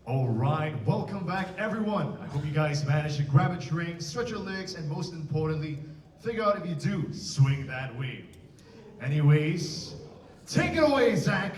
All right, welcome back everyone. I hope you guys managed to grab a drink, stretch your legs, and most importantly, figure out if you do swing that way. Anyways, take it away, Zach.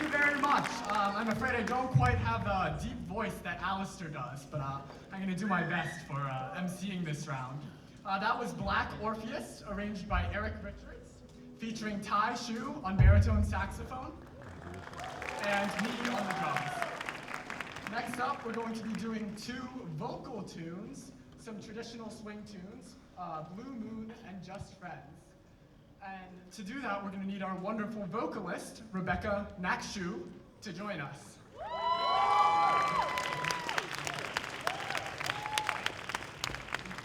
you very much. I'm afraid I don't quite have the deep voice that Alistair does, but I'm going to do my best for emceeing this round. That was Black Orpheus, arranged by Eric Richards, featuring Tai Shu on baritone saxophone, and me on the drums. Next up, we're going to be doing two vocal tunes, some traditional swing tunes, Blue Moon and Just Friends. And to do that, we're going to need our wonderful vocalist, Rebecca Nakshu, to join us.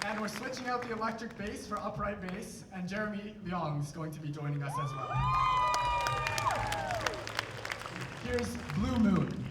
And we're switching out the electric bass for upright bass, and Jeremy Leong's going to be joining us as well. Here's Blue Moon.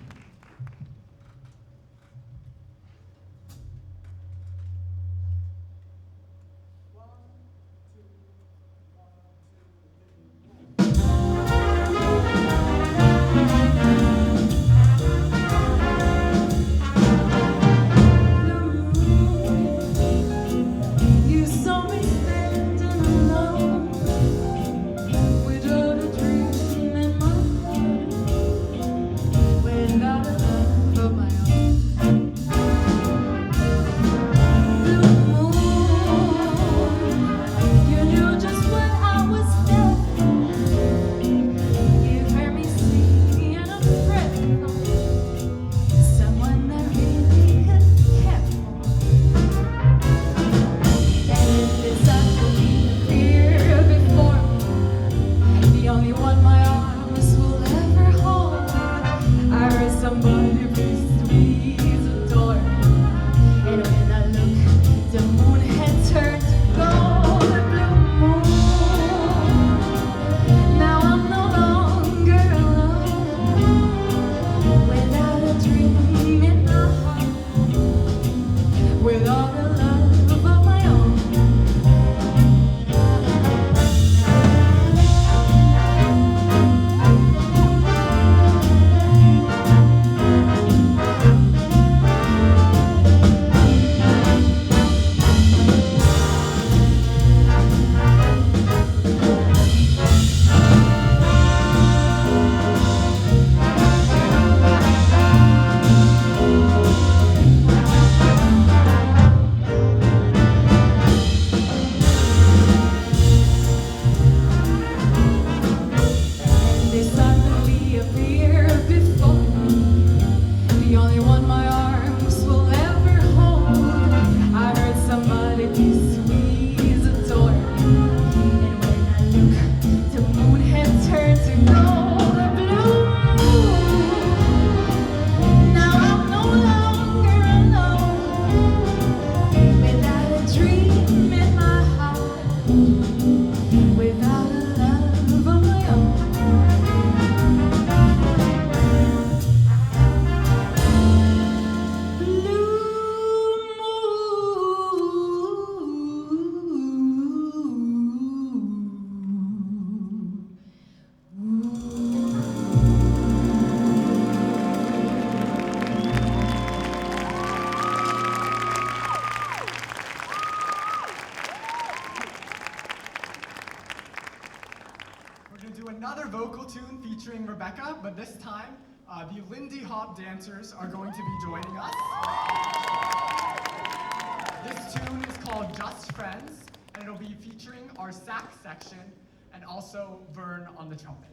Another vocal tune featuring Rebecca, but this time the Lindy Hop dancers are going to be joining us. This tune is called Just Friends, and it'll be featuring our sax section and also Vern on the trumpet.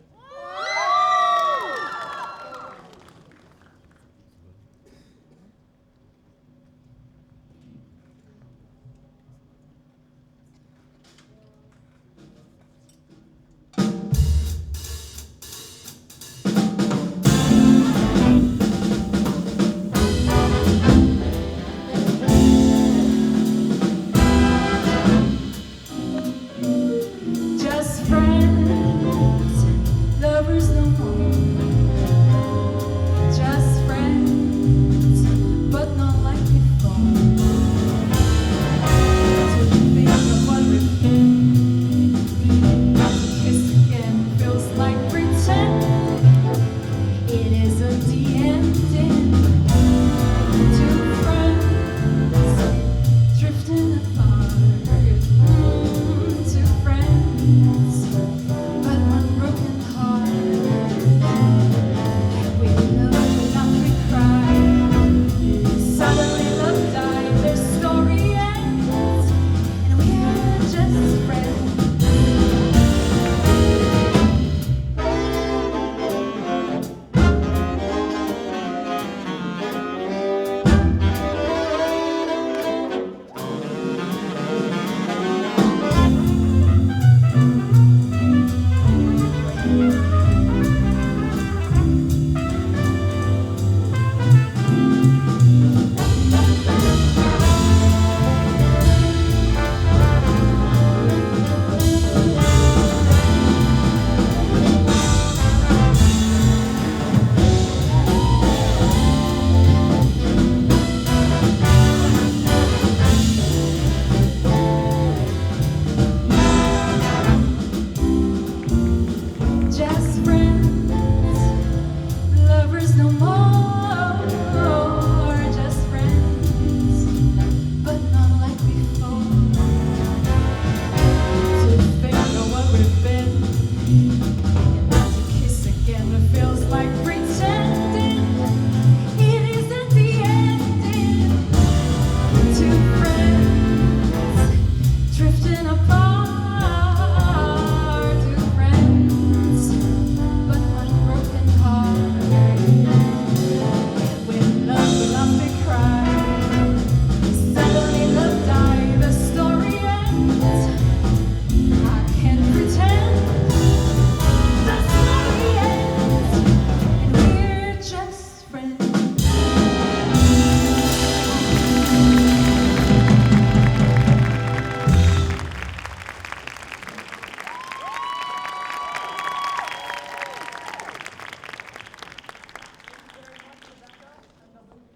Just friends, lovers.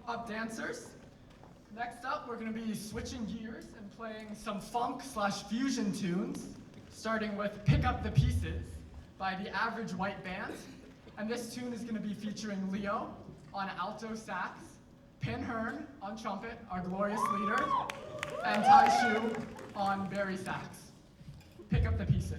hip-hop dancers. Next up, we're going to be switching gears and playing some funk/fusion tunes, starting with Pick Up the Pieces by the Average White Band. And this tune is going to be featuring Leo on alto sax, Pin Hearn on trumpet, our glorious leader, and Tai Shu on bari sax. Pick Up the Pieces.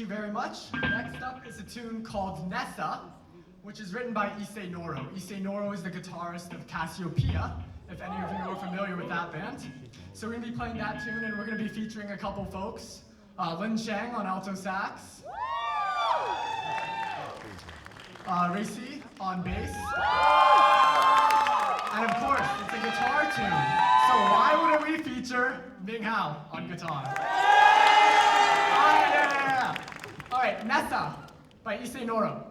you very much. Next up is a tune called Nessa, which is written by Issei Noro. Issei Noro is the guitarist of Cassiopeia, if any of you are familiar with that band. So we're going to be playing that tune, and we're going to be featuring a couple folks. Lin Chang on alto sax. Racy on bass. And of course, it's a guitar tune. So why wouldn't we feature Ming Hao on guitar? Yeah. All right, Nessa by Issei Noro.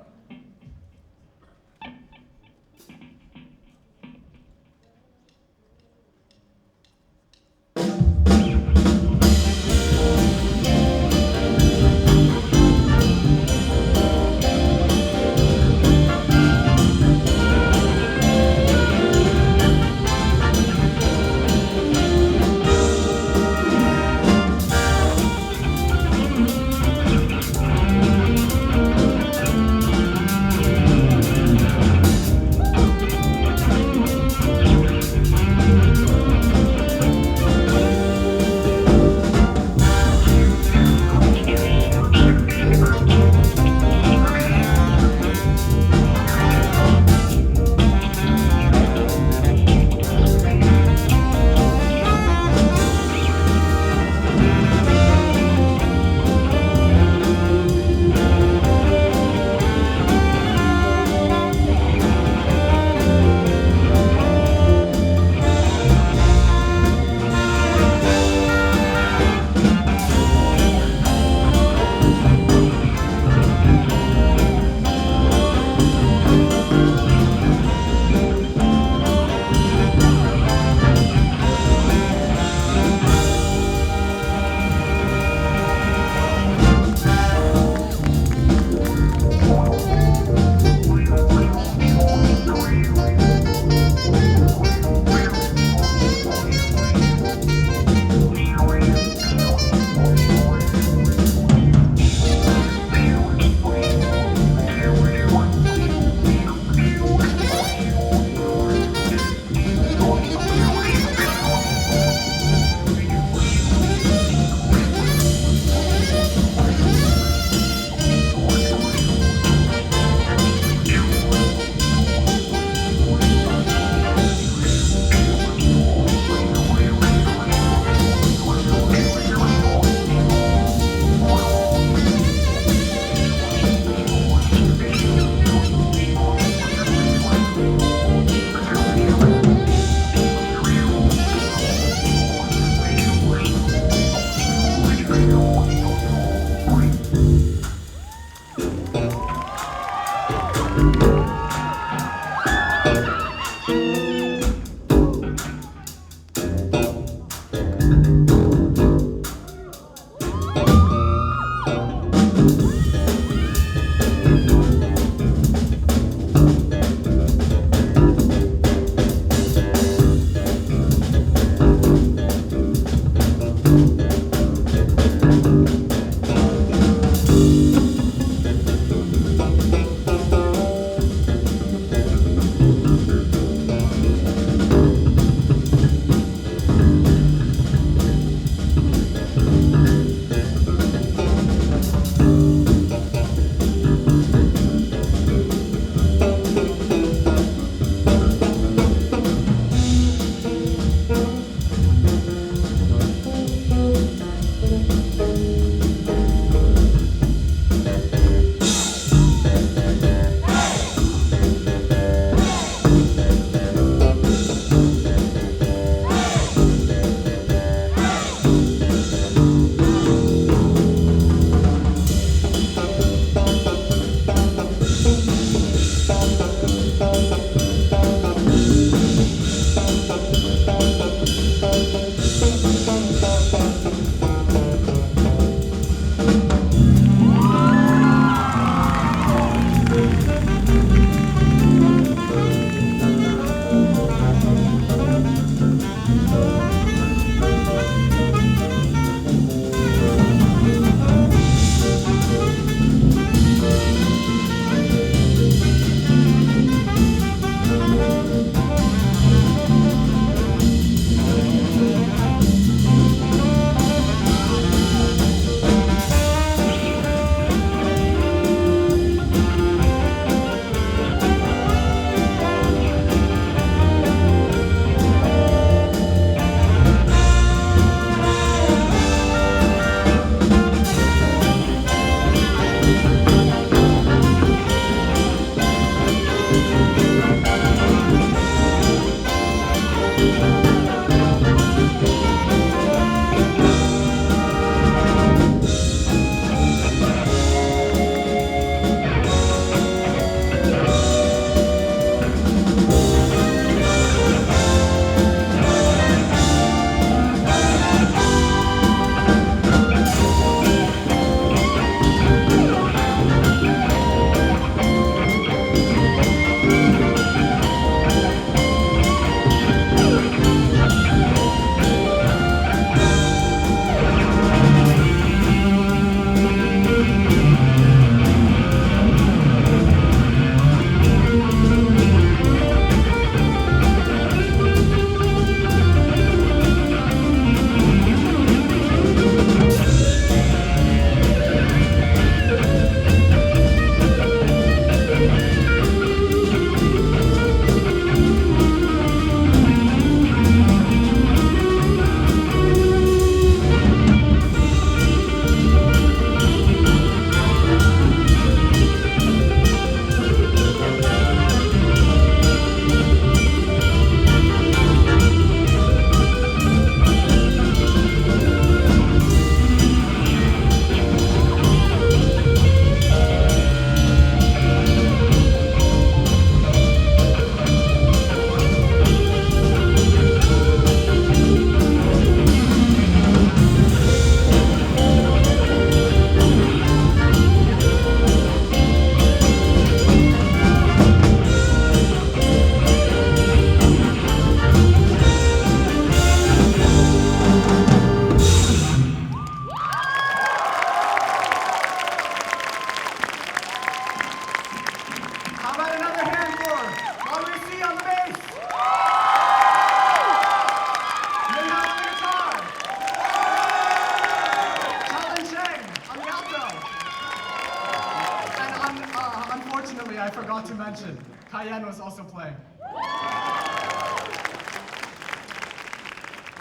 Cayenne was also playing.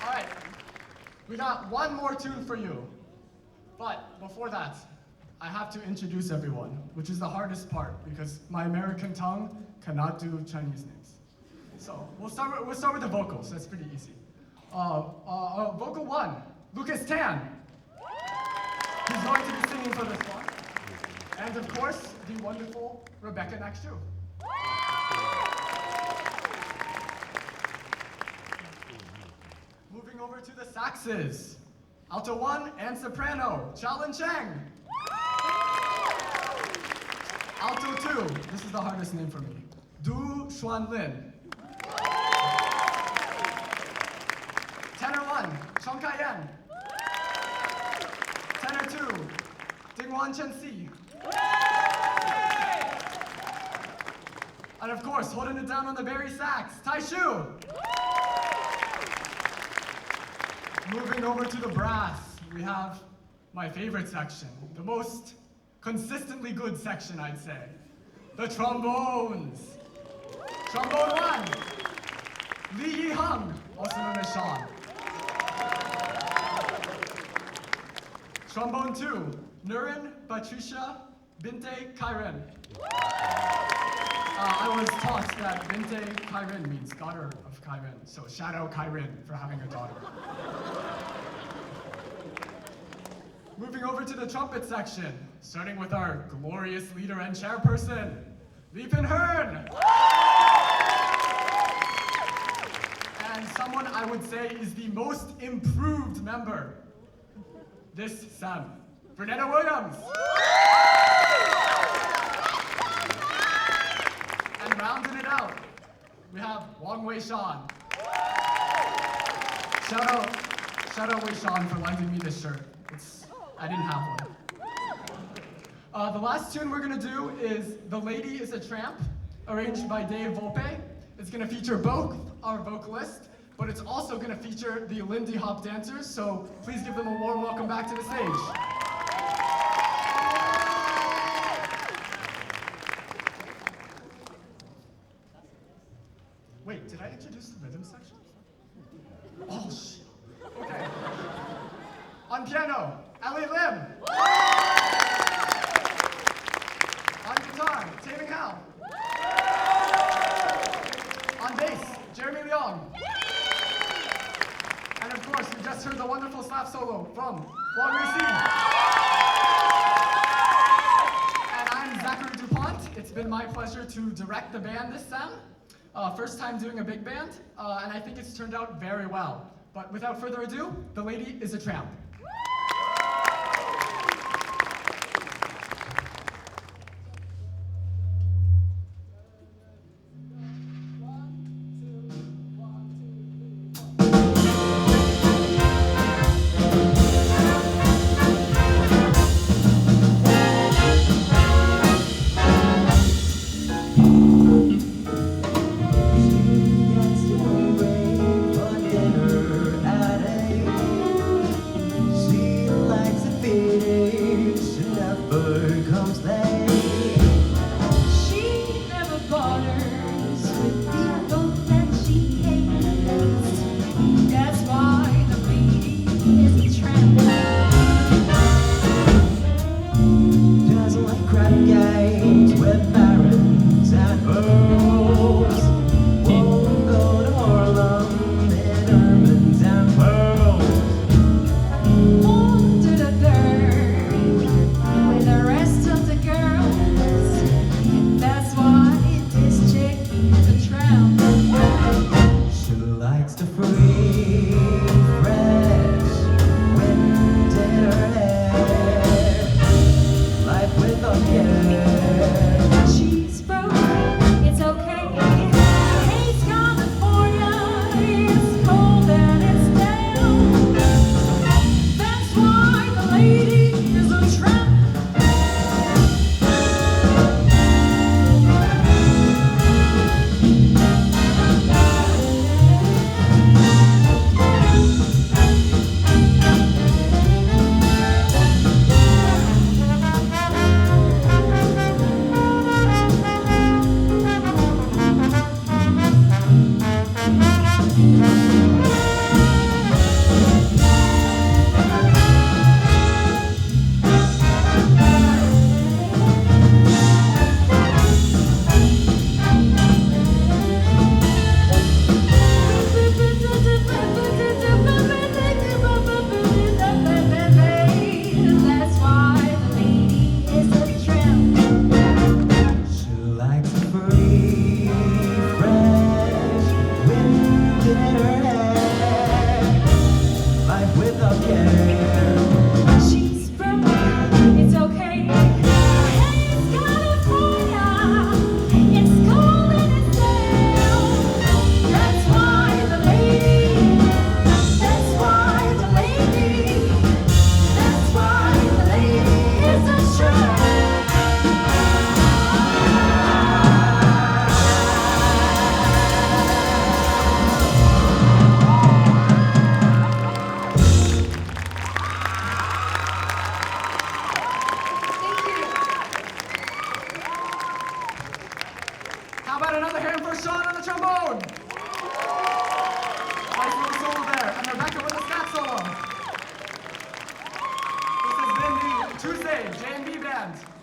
All right, we got one more tune for you. But before that, I have to introduce everyone, which is the hardest part because my American tongue cannot do Chinese names. So we'll start with the vocals. That's pretty easy. Vocal 1, Lucas Tan. He's going to be singing for this one. And of course, the wonderful Rebecca next to. Moving over to the saxes. Alto 1 and soprano, Chalin Cheng. Alto 2, this is the hardest name for me, Du Xuan Lin. Tenor 1, Chong Kai-yen. Tenor 2, Dingwan Chen-si. And of course, holding it down on the bari sax, Tai Shu. Moving over to the brass, we have my favorite section, the most consistently good section, I'd say. The trombones. Trombone 1, Lee Yi-hung, also known as Sean. Trombone 2, Nurin Patricia Binte Kairen. I was taught that Binte Kairen means daughter of Kairen, so shout out Kairen for having a daughter. Moving over to the trumpet section, starting with our glorious leader and chairperson, Lee Pin-hearn. And someone I would say is the most improved member this sem, Bernetta Williams. And rounding it out, we have Wang Wei Shan. Shout out Wei Shan for lending me this shirt. I didn't have one. The last tune we're gonna do is The Lady is a Tramp, arranged by Dave Volpe. It's gonna feature both our vocalists, but it's also gonna feature the Lindy Hop dancers, so please give them a warm welcome back to the stage. Wait, did I introduce the rhythm section? Oh, shit. Okay. On piano, Ellie Lim. On guitar, Tae-Ming Hao. On bass, Jeremy Leong. just heard the wonderful slap solo from Wang Racine. And I'm Zachary DuPont. It's been my pleasure to direct the band this sem. First time doing a big band, and I think it's turned out very well. But without further ado, the lady is a tramp.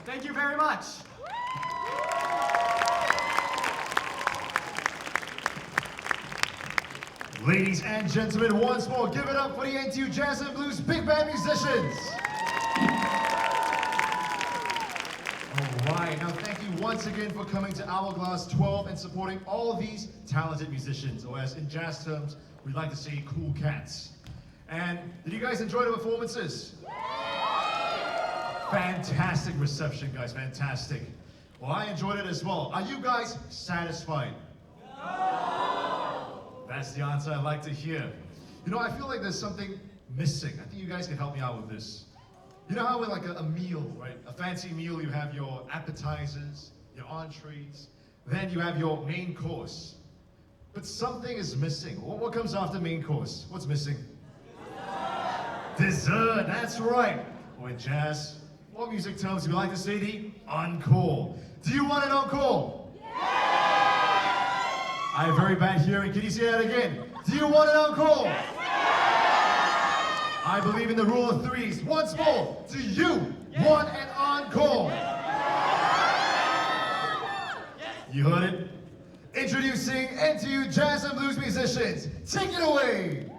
Thank you very much. Ladies and gentlemen, once more, give it up for the NTU Jazz and Blues Big Band musicians. All right, now thank you once again for coming to Hourglass 12 and supporting all of these talented musicians, or as in jazz terms, we like to say cool cats. And did you guys enjoy the performances? Fantastic reception, guys, fantastic. Well, I enjoyed it as well. Are you guys satisfied? That's the answer I like to hear. You know, I feel like there's something missing. I think you guys can help me out with this. You know how with like a meal, right? A fancy meal, you have your appetizers, your entrees, then you have your main course. But something is missing. What comes after main course? What's missing? Dessert, that's right. Or in jazz, what music terms do we like to say? The encore. Do you want an encore? I have very bad hearing. Can you say that again? Do you want an encore? I believe in the rule of threes. Once more, do you want an encore? You heard it? Introducing NTU Jazz and Blues musicians. Take it away!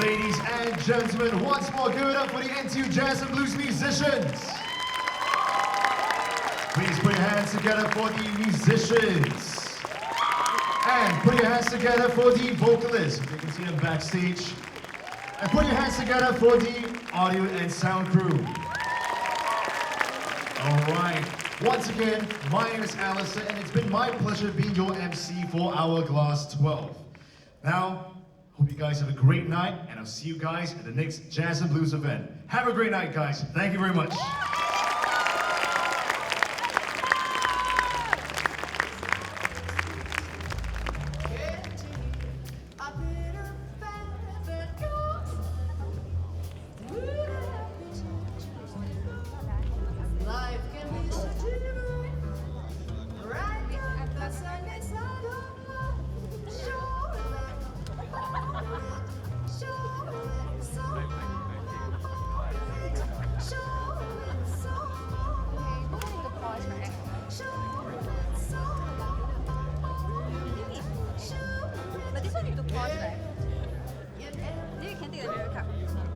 Ladies and gentlemen, once more, give it up for the NTU Jazz and Blues musicians. Please put your hands together for the musicians. And put your hands together for the vocalists, if you can see them backstage. And put your hands together for the audio and sound crew. All right. Once again, my name is Alistair, and it's been my pleasure being your MC for Hourglass 12. Now, hope you guys have a great night, and I'll see you guys at the next Jazz and Blues event. Have a great night, guys. Thank you very much.